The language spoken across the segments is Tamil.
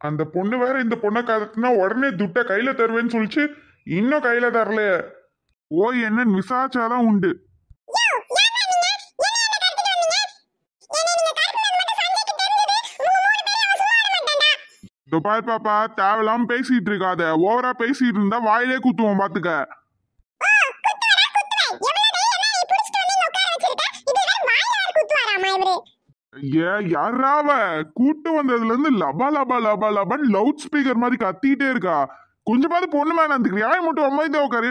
அந்த பொண்ணு வேற இந்த பொண்ணை கடத்தினா உடனே துட்ட கையில தருவேன்னு சொல்லிச்சு. இன்னும் கையில தரல. ஓய் என்ன விசாரிச்சாதான் உண்டு. பாரு பாப்பா, தேவையில்லாம பேசிட்டு இருக்காத. ஓவரா பேசிட்டு இருந்தா வாயிலே குத்துவோம் பாத்துக்க. யாராவ கூட்டு வந்ததுல இருந்து லபா லபா லபா லபான்னு லவுட் ஸ்பீக்கர் மாதிரி கத்திட்டே இருக்கா. கொஞ்சமாவது பொண்ணு மேல அந்த யாரை மட்டும் அமைதியா உட்காரு.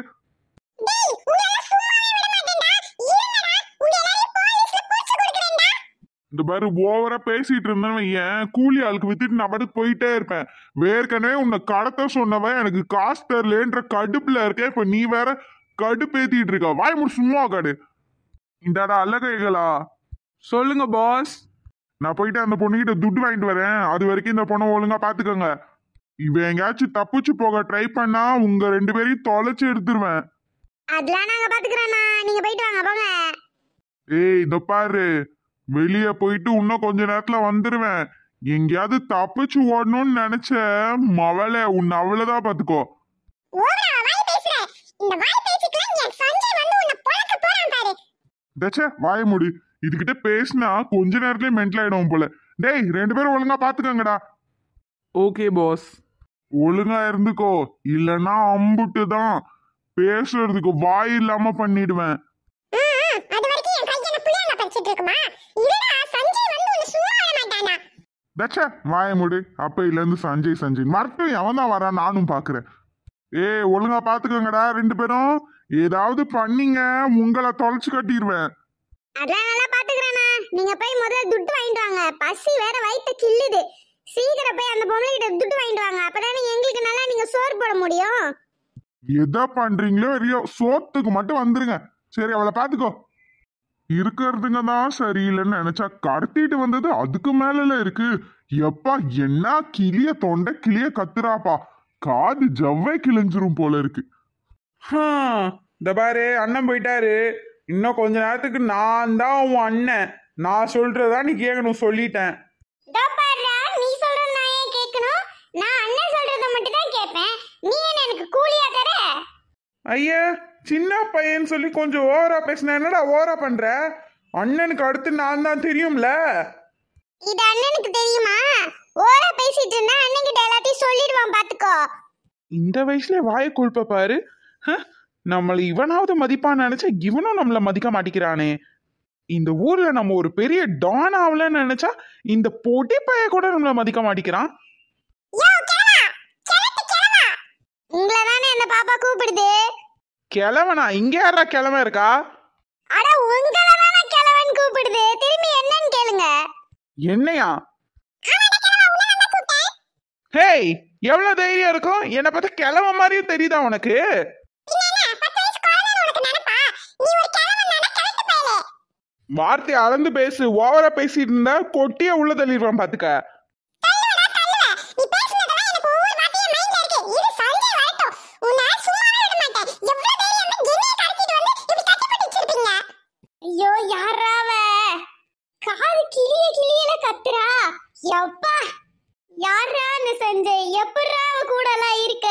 இந்த பாரு, ஓவரா பேசிட்டு இருந்தவன் ஏன் கூலி ஆளுக்கு வித்துட்டு நான் பாட்டுக்கு போயிட்டே இருப்பேன். வேர்க்கனவே உன்னை கடத்த சொன்னவன் எனக்கு காசு தரலன்ற கடுப்புல இருக்க. இப்ப நீ வேற கடுப்பேத்திட்டு இருக்க. வாய் முடி சும்மா காடு. இந்தாடா அல்லகைகளா. சொல்லுங்க பாஸ். நான் போயிட்டு அந்த பொண்ணுகிட்ட துட்டு வாங்கிட்டு வரேன். அது வரைக்கும் இந்த பொண்ணை ஒழுங்கா பாத்துக்கோங்க. இவன் எங்கேயாச்சும் தப்பிச்சு போக ட்ரை பண்ணா உங்க 2 பேரையும் தொலைச்சு எடுத்துருவேன். அதெல்லாம் நாங்க பாத்துக்கிறோம்ண்ணா, நீங்க போயிட்டு வாங்க போங்க. ஏய் இத பாரு, வெளியே போயிட்டு இன்னும் கொஞ்ச நேரத்துல வந்துருவேன். எங்கேயாவது தப்பிச்சு ஓடணும்னு நினைச்ச மவளை உன்னை அவ்வளவுதான் பாத்துக்கோ. வாய முடி. இதுகிட்ட பேசினா கொஞ்ச நேரத்துலயே மென்டல் ஆயிடும் போல. டேய் 2 பேரும் ஒழுங்கா பாத்துக்கங்கடா. Okay pass. ஒழுங்கா இருந்துக்கோ, இல்லன்னா அம்புட்டு தான். பேசுறதுக்கு வாய் இல்லாம பண்ணிடுவேன். வாய முடி. அப்ப இல்ல இருந்து சஞ்சய் சஞ்சய் மறக்கவே அவன் தான் வரான். நானும் பாக்குறேன். ஒழுங்கா பாத்துக்கோங்கடா 2 பேரும். ஏதாவது பண்ணீங்க உங்களை தொலைச்சு கட்டிடுவேன். அதெல்லாம் நல்லா பாத்துக்கிறேண்ணா. நீங்க போய் முதல்ல துட்டு வாங்கிட்டு வாங்க. பசி வேற வயித்த கிள்ளுது. சீக்கிரம் போய் அந்த பொண்ணு கிட்ட துட்டு வாங்கிட்டு வாங்க. அப்பதானே எங்களுக்கு நல்லா நீங்க சோறு போட முடியும். எதை பண்றீங்களோ இல்லையோ சோத்துக்கு மட்டும் வந்துருங்க. சரி அவளை பாத்துக்கோ. இருக்கிறதுங்க தான் சரியில்லைன்னு நினைச்சா கடத்திட்டு வந்தது அதுக்கு மேல இருக்கு. எப்பா என்ன கிளிய தொண்டை கிளிய கத்துறாப்பா. காது ஜவ்வை கிழிஞ்சிரும் போல இருக்கு. இந்த பாரு, அண்ணன் போயிட்டாரு. இன்னும் கொஞ்ச நேரத்துக்கு நான் தான் உன் அண்ணன். நான் சொல்றதா நீ கேட்கணும். சொல்லிட்டேன். நீ சொல்றது நான் ஏன் கேட்கணும்? நான் அண்ணன் சொல்றத மட்டும் தான் கேட்பேன். நீ என்ன எனக்கு கூலியா தர? ஐயா சின்ன பையன் சொல்லி கொஞ்சம் ஓவரா பேசினா என்னடா ஓவரா பண்ற? அண்ணனுக்கு அடுத்து நான் தான் தெரியும்ல. இது அண்ணனுக்கு தெரியுமா? ஓவரா பேசிட்டு இருந்தா அண்ணன் கிட்ட எல்லாத்தையும் சொல்லிடுவான் பாத்துக்கோ. இந்த வயசுல வாய குழுப்ப பாரு. நம்மள இவனாவது மதிப்பான்னு நினைச்சா இவனும் நம்மள மதிக்க மாட்டேங்கிறானே. இந்த ஊர்ல நம்ம ஒரு பெரிய டான் ஆகலன்னு நினைச்சா இந்த பொடி பைய கூட நம்மள மதிக்க மாட்டேங்கிறான். உங்களதானே அந்த பாப்பா கூப்பிடுது. கிழவனா? இங்க யாரா கிழவன் இருக்கா? அட உங்களதானே கிழவன் கூப்பிடுது. திரும்பி என்னன்னு கேளுங்க. என்னையா? ஹேய், எவ்வளவு தைரியம் இருக்கும்? என்ன பார்த்தா கிழவன் மாதிரியும் தெரியுதா உனக்கு? வார்த்தை அளந்து பேசு. ஓவரா பேசிட்டு இருந்தா கொட்டிய உள்ள தள்ளிடுவான் பாத்துக்க. ஐயோ யாராவ காது கிளிய கிளியல கத்துறா. எப்பா யாரான்னு சஞ்சய், எப்படா அவ கூட எல்லாம் இருக்க?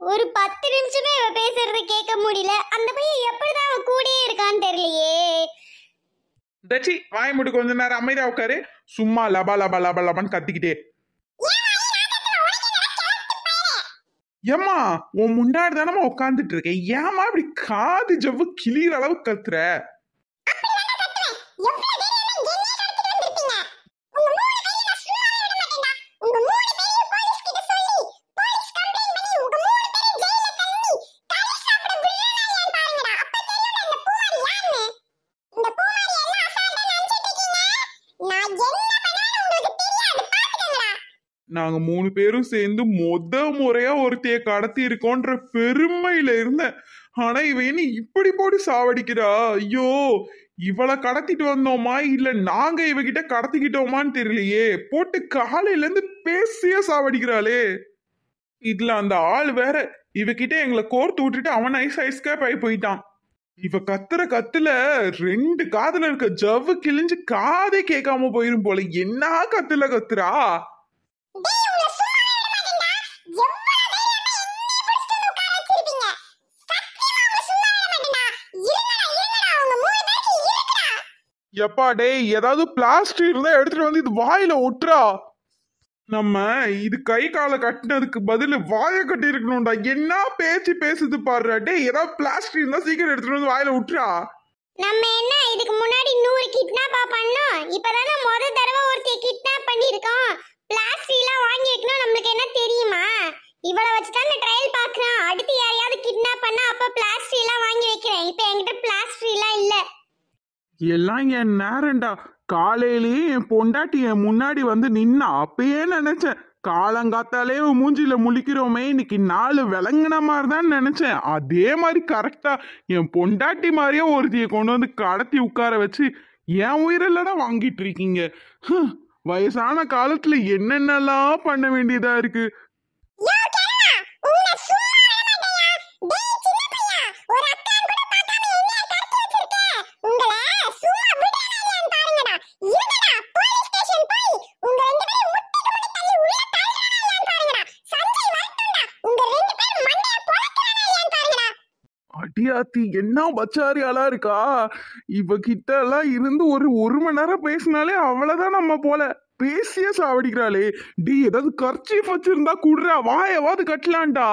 ஒரு 10 நிமிஷமே இவ பேசுறத கேட்க முடியல. அந்த பையன் எப்படிதான் அவ கூடயே இருக்கான்னு தெரியலையே. தச்சி வாய் முடி. கொஞ்ச நேரம் அமைதியா உட்காரு. சும்மா லபா லபா லபா லபான்னு கத்திக்கிட்டே. ஏம்மா உன் முன்னாடி தானமா உட்காந்துட்டு இருக்கேன். ஏமா இப்படி காது ஜவ்வு கிளியிற அளவு கத்துற? நாங்க 3 பேரும் சேர்ந்து முறையா ஒருத்தைய கடத்தி இருக்கோன்ற பெருமையில இருந்தேன். ஆனா இவன் இப்படி போட்டு சாவடிக்கிறா. ஐயோ, இவளை கடத்திட்டு வந்தோமா இல்ல நாங்க இவகிட்ட கடத்திக்கிட்டோமான்னு தெரியலையே. போட்டு காலையில இருந்து பேசிய சாவடிக்கிறாளே. இதுல அந்த ஆள் வேற இவகிட்ட எங்களை கோர்த்து விட்டுட்டு அவன் ஐஸ்கேப் ஆகி போயிட்டான். இவ கத்துற கத்துல 2 காதுல இருக்க ஜவ்வு கிழிஞ்சு காதே கேட்காம போயிரும் போல. என்ன கத்துல கத்துறா? எப்பா டேய் ஏதாவது பிளாஸ்டிக் இருந்தா எடுத்துட்டு வந்து இது வாயில ஒட்டுறா. நம்ம இது கை காலை கட்டினதுக்கு பதில் வாயை கட்டி இருக்கணும்டா. என்ன பேச்சு பேசுது பாருடா. டேய் ஏதாவது பிளாஸ்டிக் இருந்தா சீக்கிரம் எடுத்துட்டு வந்து வாயில விட்டுறா. நம்ம என்ன இதுக்கு முன்னாடி 100 கிட்னாப்பா பண்ணோம்? இப்பதானே முத தடவை ஒருத்தைய கிட்னாப் பண்ணிருக்கோம். பிளாஸ்டிக் எல்லாம் வாங்கி வைக்கணும் நம்மளுக்கு என்ன தெரியுமா? இவளை வச்சுதான் ட்ரையல் பாக்குறான். அடுத்து யாரையாவது கிட்னாப் பண்ணா அப்ப பிளாஸ்டிக் எல்லாம் வாங்கி வைக்கிறேன். இப்ப என்கிட்ட பிளாஸ்டிக் எல்லாம் இல்ல. எல்லாம் என் நேரம்டா. காலையிலேயே என் பொண்டாட்டி என் முன்னாடி வந்து நின்னா அப்பயே நினைச்சேன் காலங்காத்தாலே மூஞ்சில முழிக்கிறோமே இன்னைக்கு நாலு விளங்குன மாதிரி தான் நினைச்சேன். அதே மாதிரி கரெக்டா என் பொண்டாட்டி மாதிரியே ஒருத்திய கொண்டு வந்து கடத்தி உட்கார வச்சு என் உயிரெல்லடா வாங்கிட்டு இருக்கீங்க. வயசான காலத்துல என்னென்னலாம் பண்ண வேண்டியதா இருக்கு. அடியாத்தி என்ன பச்சாரியாலா இருக்கா. இவகிட்ட எல்லாம் இருந்து ஒரு மணி நேரம் பேசினாலே அவ்வளவுதான். நம்ம போல பேசிய சாவடிக்கிறாளே. டி ஏதாவது கர்ச்சீஃப் வச்சிருந்தா குடுறா, வாயவாது கட்டலான்டா.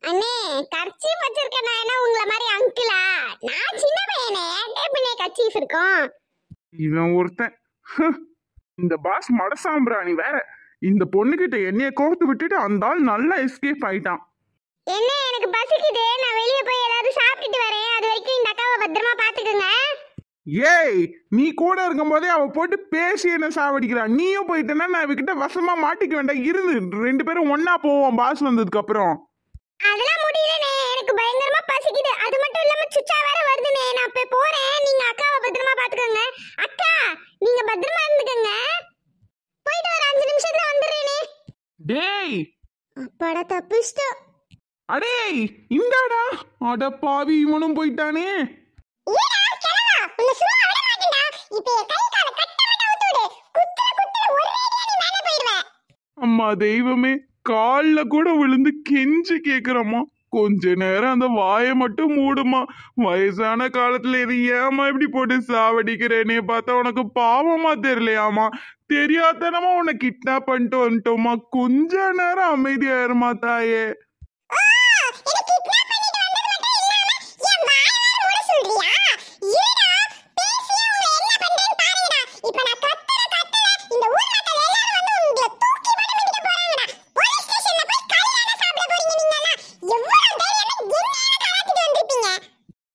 அண்ணே கர்ச்சீஃப் வச்சிருக்கேன் நான் என்ன உங்கள மாதிரி அங்கிளா? நான் சின்ன பையனே, டேபிளே கர்ச்சீஃப் இருக்கும். இவன் ஒருத்தன் இந்த பாஸ் மடசாம்பிராணி வேற. இந்த பொண்ணுகிட்ட என்னைய கோர்த்து விட்டுட்டு அந்த ஆள் நல்லா எஸ்கேப் ஆயிட்டான். என்ன எனக்கு பசிக்குது, நான் வெளிய போய் ஏதாவது சாப்பிட்டுட்டு வரேன். அது வரைக்கும் இந்த அக்காவை பத்திரமா பாத்துக்கங்க. ஏய் நீ கூட இருக்கும் போதே அவ போட்டு பேசி என்ன சாவடிக்கிறான். நீயும் போயிட்டேன்னா நான் இவகிட்ட வசமா மாட்டிக்க வேண்டாம். இருந்து 2 பேரும் ஒன்னா போவோம் பாஸ் வந்ததுக்கு அப்புறம். அதெல்லாம் முடியலனே, எனக்கு பயங்கரமா பசிக்குது. அது மட்டும் இல்லாம சுச்சா வேற வருதுனே. நான் போய் போறேன், நீங்க அக்காவை பத்திரமா பாத்துக்கங்க. அக்கா நீங்க பத்திரமா இருந்துக்கங்க. போயிட்டு ஒரு 5 நிமிஷத்துல வந்துறேனே. டேய் அப்பாடா தப்பிச்சிட்டோம். அடேய் இந்தாடா. அட பாவி இவனும் போயிட்டானே. ஏடா கிளவா, உன்னை சும்மா விட மாட்டேன்டா. இப்போ என் கை கால கட்ட விட்டு விட்டுடு. குத்துற ஒரேடியா நீ மேல போயிடுவ. அம்மா தெய்வமே, கால்ல கூட விழுந்து கெஞ்சி கேக்குறம்மா கொஞ்ச நேரம் அந்த வாயை மட்டும் மூடுமா. வயசான காலத்துல இது ஏமா இப்படி போட்டு சாவடிக்கிறேனே பார்த்தா உனக்கு பாவமா தெரியலையாமா? தெரியாதனமா உன்னை கிட்னாப் பண்ணிட்டு வந்துட்டோமா. கொஞ்ச நேரம் அமைதியா இருமா தாயே.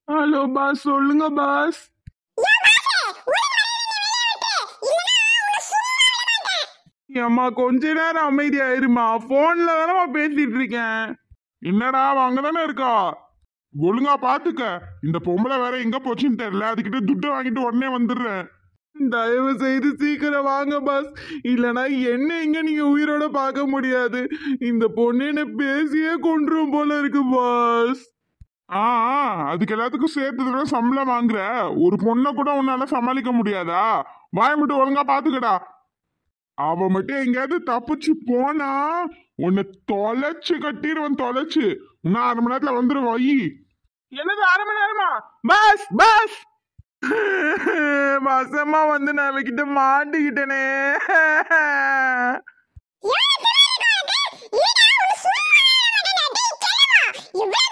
ஹலோ பாஸ், சொல்லுங்க பாஸ். ஏம்மா கொஞ்ச நேரம் அமைதியா இருமா, போன்ல தானமா பேசிட்டு இருக்கேன். என்னடா அவ அங்கதானே இருக்கா? ஒழுங்கா பாத்துக்க. இந்த பொம்பளை வேற எங்க போச்சுன்னு தெரியல. அதுக்கிட்ட துட்டு வாங்கிட்டு உடனே வந்துடுறேன். தயவு செய்து சீக்கிரம் வாங்க பாஸ். இல்லனா என்ன எங்க நீங்க உயிரோட பார்க்க முடியாது. இந்த பொண்ணு என்ன பேசியே கொன்றும் போல இருக்கு பாஸ். அதுக்கு எல்லாத்துக்கும் சேர்த்து சம்பளம் வாங்குற. ஒரு பொண்ணை கூட உன்னால சமாளிக்க முடியாதா? வாய மட்டும் ஒழுங்கா பாத்துக்கடா. அவ மட்டும் எங்கேயாவது தப்பிச்சு போனா உன்னை தொலைச்சு கட்டிடுவன். தொலைச்சு இன்னும் 1/2 மணி நேரத்துல வந்துடும். வை. என்னது 1/2 மணி நேரமா? பாஸ் பாஸ் வசமா வந்து நான் அவகிட்ட மாட்டிக்கிட்டேனே. இவ்வளவு